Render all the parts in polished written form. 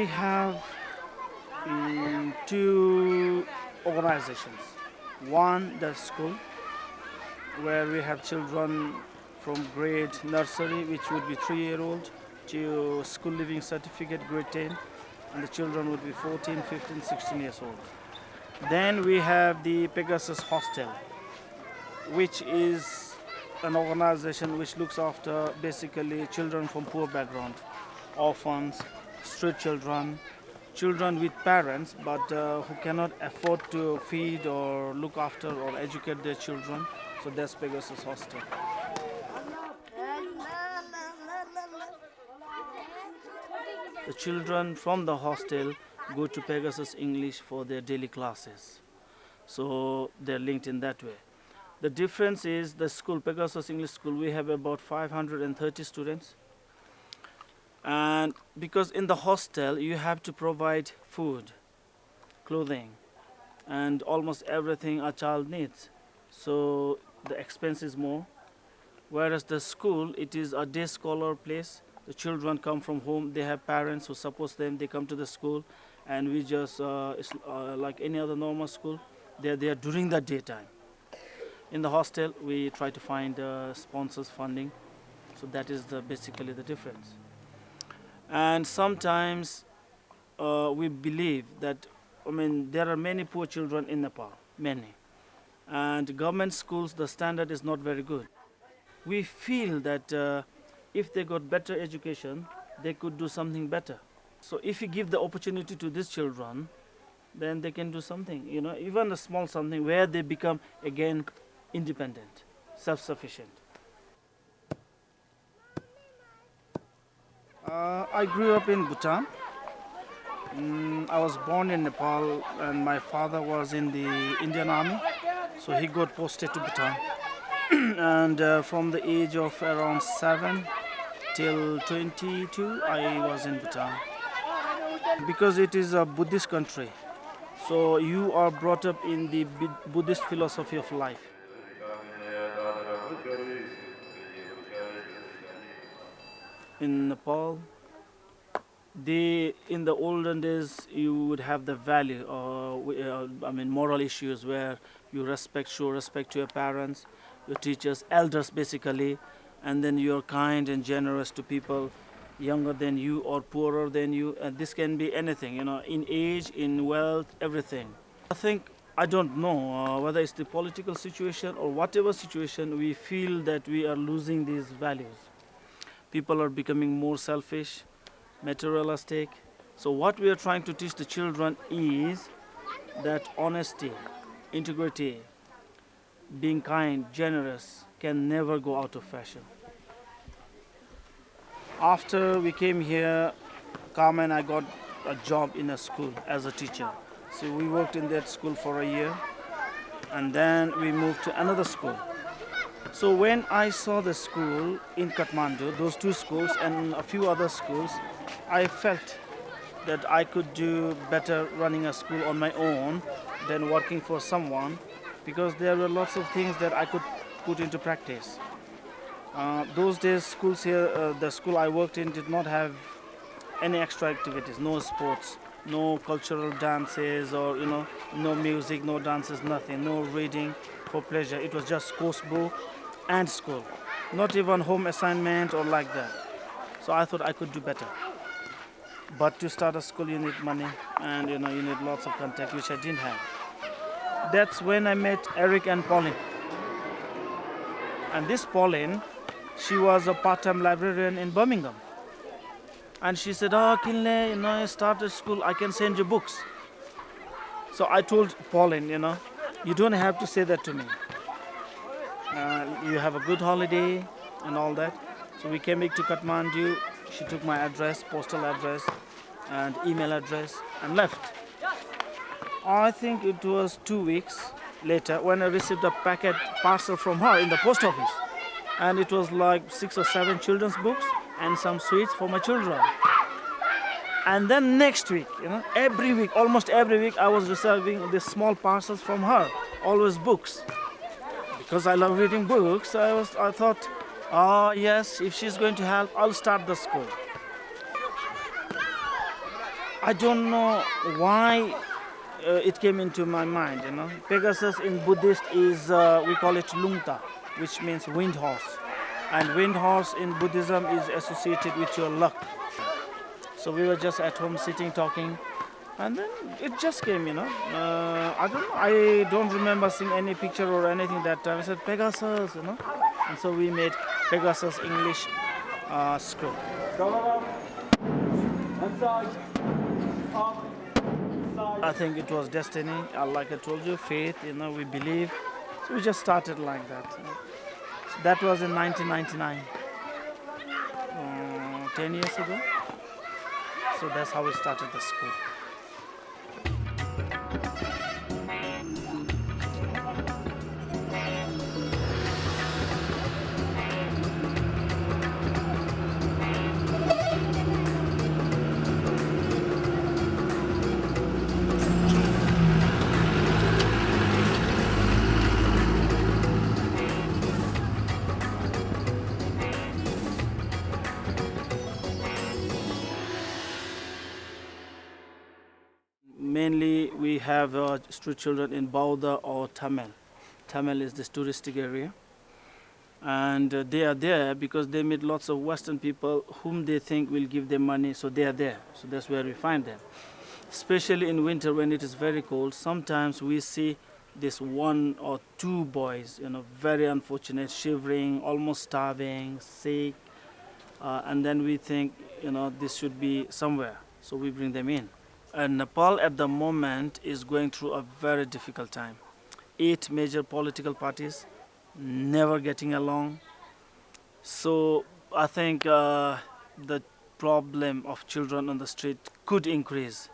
we have two organizations. One, the school, where we have children from grade nursery, which would be 3-year-old, to school living certificate, grade 10, and the children would be 14, 15, 16 years old. Then we have the Pegasus Hostel, which is an organization which looks after basically children from poor background, orphans, street children, children with parents but who cannot afford to feed or look after or educate their children. So that's Pegasus Hostel. The children from the hostel go to Pegasus English for their daily classes. So they're linked in that way. The difference is the school, Pegasus English School, we have about 530 students. And because in the hostel you have to provide food, clothing, and almost everything a child needs. So the expense is more. Whereas the school, it is a day scholar place. The children come from home, they have parents who support them, they come to the school, and we just, like any other normal school, they're there during the daytime. In the hostel, we try to find sponsors, funding, so that is basically the difference. And sometimes we believe that, there are many poor children in Nepal, many. And government schools, the standard is not very good. We feel that if they got better education, they could do something better. So if you give the opportunity to these children, then they can do something, even a small something where they become again independent, self-sufficient. I grew up in Bhutan. I was born in Nepal and my father was in the Indian Army, so he got posted to Bhutan. And from the age of around 7 till 22, I was in Bhutan. Because it is a Buddhist country, so you are brought up in the Buddhist philosophy of life. In Nepal, in the olden days, you would have the value, moral issues where you show respect to your parents, your teachers, elders basically, and then you're kind and generous to people younger than you or poorer than you. And this can be anything, in age, in wealth, everything. I don't know whether it's the political situation or whatever situation, we feel that we are losing these values. People are becoming more selfish, materialistic. So what we are trying to teach the children is that honesty, integrity, being kind, generous can never go out of fashion. After we came here, Carmen and I got a job in a school as a teacher. So we worked in that school for a year and then we moved to another school. So when I saw the school in Kathmandu, those two schools and a few other schools, I felt that I could do better running a school on my own than working for someone, because there were lots of things that I could put into practice. Those days, schools here, the school I worked in did not have any extra activities, no sports, no cultural dances or, no music, no dances, nothing, no reading for pleasure. It was just course book and school, not even home assignment or like that. So I thought I could do better. But to start a school, you need money and, you need lots of contact, which I didn't have. That's when I met Eric and Pauline. And this Pauline, she was a part-time librarian in Birmingham. And she said, Kinle, I started school, I can send you books. So I told Pauline, you don't have to say that to me. You have a good holiday and all that. So we came back to Kathmandu. She took my address, postal address and email address and left. I think it was 2 weeks later when I received a parcel from her in the post office. And it was like 6 or 7 children's books and some sweets for my children. And then next week, every week, almost every week, I was receiving these small parcels from her, always books. Because I love reading books, I thought, yes, if she's going to help, I'll start the school. I don't know why it came into my mind. Pegasus in Buddhist is we call it lungta, which means wind horse, and wind horse in Buddhism is associated with your luck. So we were just at home sitting talking, and then it just came. I don't remember seeing any picture or anything that time. I said Pegasus. And so we made Pegasus English school. I think it was destiny. Like I told you, faith. We believe. So we just started like that. So that was in 1999, 10 years ago. So that's how we started the school. Mainly we have street children in Bauda or Tamil. Tamil is this touristic area. And they are there because they meet lots of Western people whom they think will give them money, so they are there. So that's where we find them. Especially in winter when it is very cold, sometimes we see this one or two boys, very unfortunate, shivering, almost starving, sick. And then we think, this should be somewhere. So we bring them in. And Nepal at the moment is going through a very difficult time. 8 major political parties, never getting along. So I think the problem of children on the street could increase.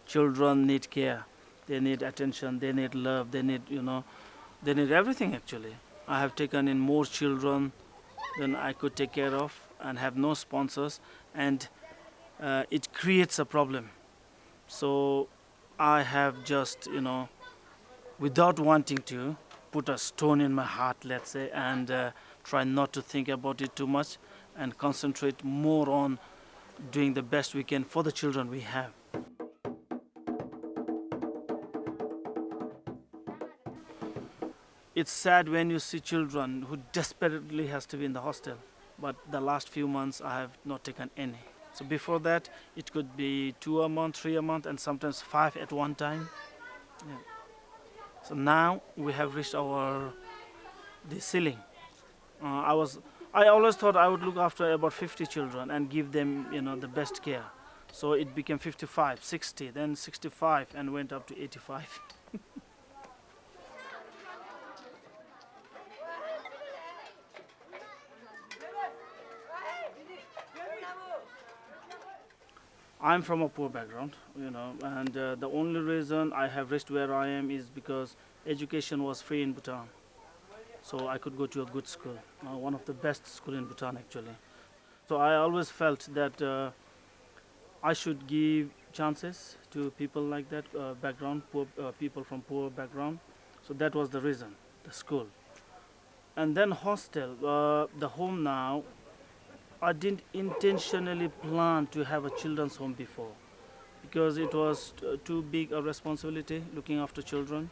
Children need care, they need attention, they need love, they need everything actually. I have taken in more children than I could take care of and have no sponsors, and it creates a problem. So I have just, without wanting to, put a stone in my heart, let's say, and try not to think about it too much and concentrate more on doing the best we can for the children we have. It's sad when you see children who desperately has to be in the hostel, but the last few months I have not taken any. So before that, it could be 2 a month, 3 a month, and sometimes 5 at one time. Yeah. So now we have reached the ceiling. I always thought I would look after about 50 children and give them, the best care. So it became 55, 60, then 65, and went up to 85. I'm from a poor background, and the only reason I have reached where I am is because education was free in Bhutan. So I could go to a good school, one of the best school in Bhutan actually. So I always felt that I should give chances to people like that background, poor people from poor background. So that was the reason, the school. And then hostel, the home now. I didn't intentionally plan to have a children's home before because it was too big a responsibility looking after children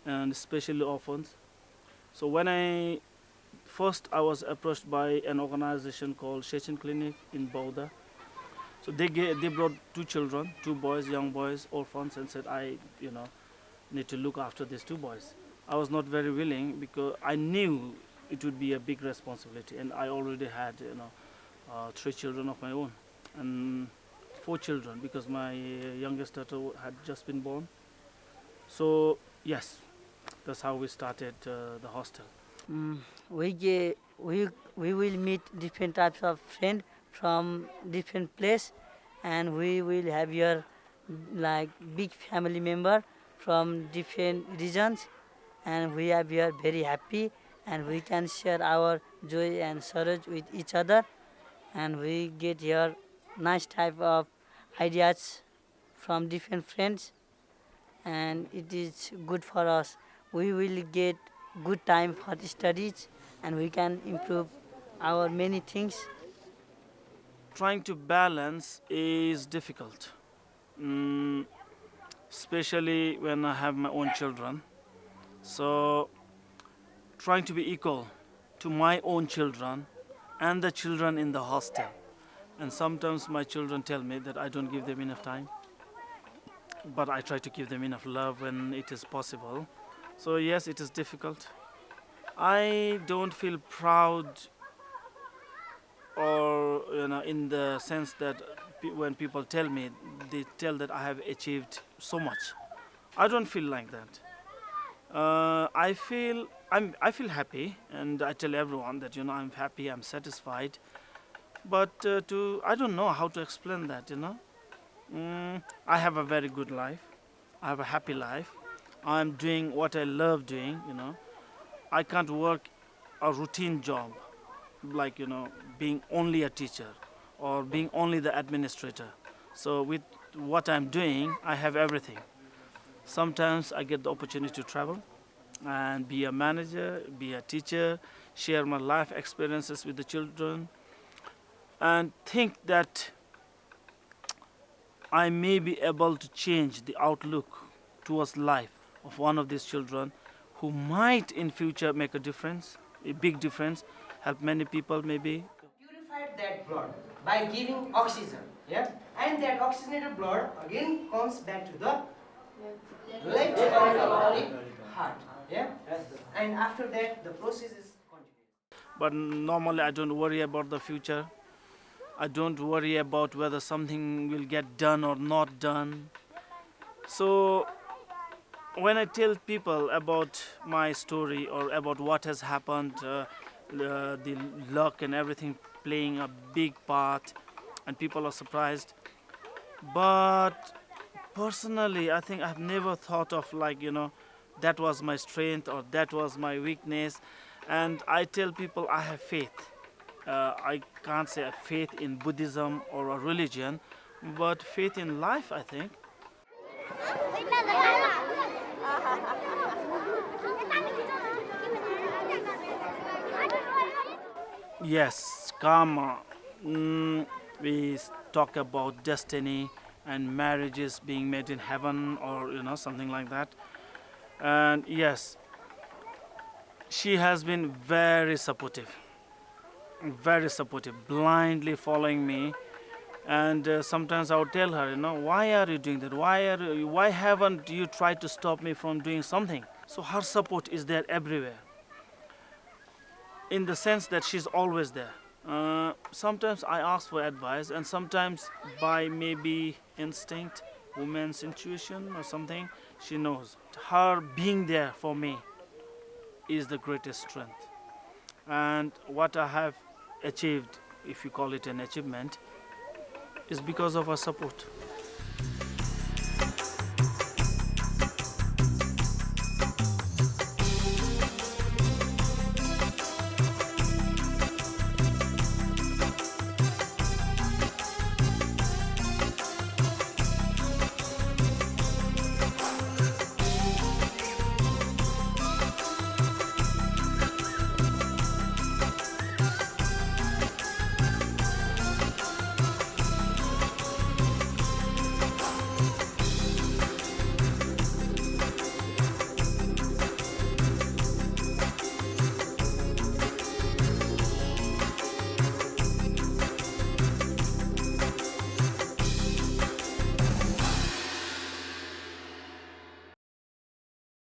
and especially orphans. So when I was approached by an organization called Chechen Clinic in Bauda. So they brought 2 children, 2 boys, young boys, orphans, and said I need to look after these 2 boys. I was not very willing because I knew it would be a big responsibility, and I already had 3 children of my own and 4 children because my youngest daughter had just been born. So yes, that's how we started the hostel. We will meet different types of friends from different place, and we will have your like big family member from different regions, and we are very happy, and we can share our joy and sorrow with each other, and we get here nice type of ideas from different friends, and it is good for us. We will get good time for the studies, and we can improve our many things. Trying to balance is difficult mm, especially when I have my own children. So, trying to be equal to my own children and the children in the hostel. And sometimes my children tell me that I don't give them enough time, but I try to give them enough love when it is possible. So, yes, it is difficult. I don't feel proud, or in the sense that when people tell me, they tell that I have achieved so much. I don't feel like that. I feel happy, and I tell everyone that I'm happy, I'm satisfied. But to I don't know how to explain that. I have a very good life. I have a happy life. I'm doing what I love doing. I can't work a routine job like being only a teacher or being only the administrator. So with what I'm doing, I have everything. Sometimes I get the opportunity to travel and be a manager, be a teacher, share my life experiences with the children, and think that I may be able to change the outlook towards life of one of these children who might in future make a difference, a big difference, help many people maybe. Purified that blood by giving oxygen, yeah, and that oxygenated blood again comes back to the left aortic heart, yeah, and after that the process is continuous. But normally I don't worry about the future. I don't worry about whether something will get done or not done. So when I tell people about my story or about what has happened, the luck and everything playing a big part, and people are surprised. But personally, I think I've never thought of that was my strength or that was my weakness. And I tell people I have faith. I can't say a faith in Buddhism or a religion, but faith in life, I think. Yes, karma. We talk about destiny and marriages being made in heaven or something like that. And yes, she has been very supportive, blindly following me. And sometimes I would tell her, why are you doing that? Why haven't you tried to stop me from doing something? So her support is there everywhere, in the sense that she's always there. Sometimes I ask for advice, and sometimes by maybe instinct, woman's intuition or something, she knows. Her being there for me is the greatest strength. And what I have achieved, if you call it an achievement, is because of her support.